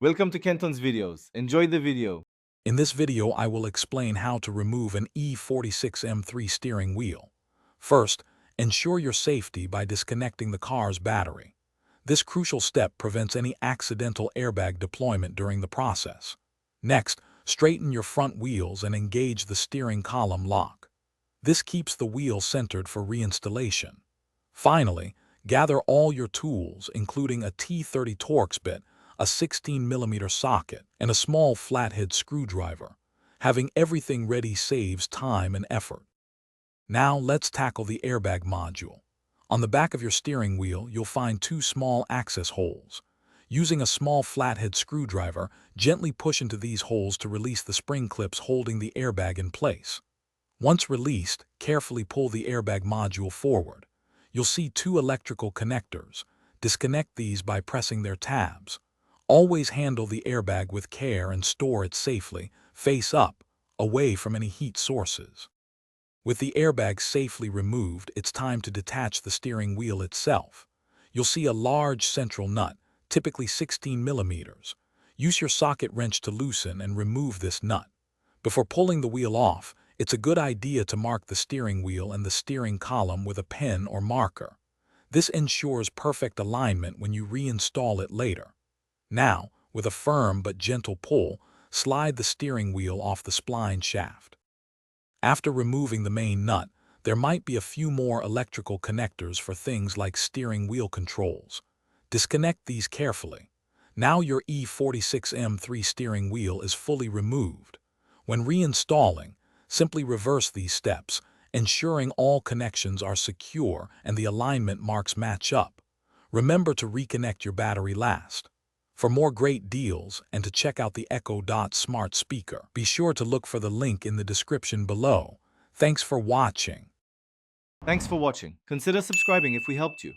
Welcome to Kenton's videos. Enjoy the video. In this video, I will explain how to remove an E46 M3 steering wheel. First, ensure your safety by disconnecting the car's battery. This crucial step prevents any accidental airbag deployment during the process. Next, straighten your front wheels and engage the steering column lock. This keeps the wheel centered for reinstallation. Finally, gather all your tools, including a T30 Torx bit, a 16mm socket, and a small flathead screwdriver. Having everything ready saves time and effort. Now let's tackle the airbag module. On the back of your steering wheel, you'll find two small access holes. Using a small flathead screwdriver, gently push into these holes to release the spring clips holding the airbag in place. Once released, carefully pull the airbag module forward. You'll see two electrical connectors. Disconnect these by pressing their tabs. Always handle the airbag with care and store it safely, face up, away from any heat sources. With the airbag safely removed, it's time to detach the steering wheel itself. You'll see a large central nut, typically 16mm. Use your socket wrench to loosen and remove this nut. Before pulling the wheel off, it's a good idea to mark the steering wheel and the steering column with a pen or marker. This ensures perfect alignment when you reinstall it later. Now, with a firm but gentle pull, slide the steering wheel off the spline shaft. After removing the main nut, there might be a few more electrical connectors for things like steering wheel controls. Disconnect these carefully. Now your E46 M3 steering wheel is fully removed. When reinstalling, simply reverse these steps, ensuring all connections are secure and the alignment marks match up. Remember to reconnect your battery last. For more great deals and to check out the Echo Dot smart speaker, be sure to look for the link in the description below. Thanks for watching. Thanks for watching. Consider subscribing if we helped you.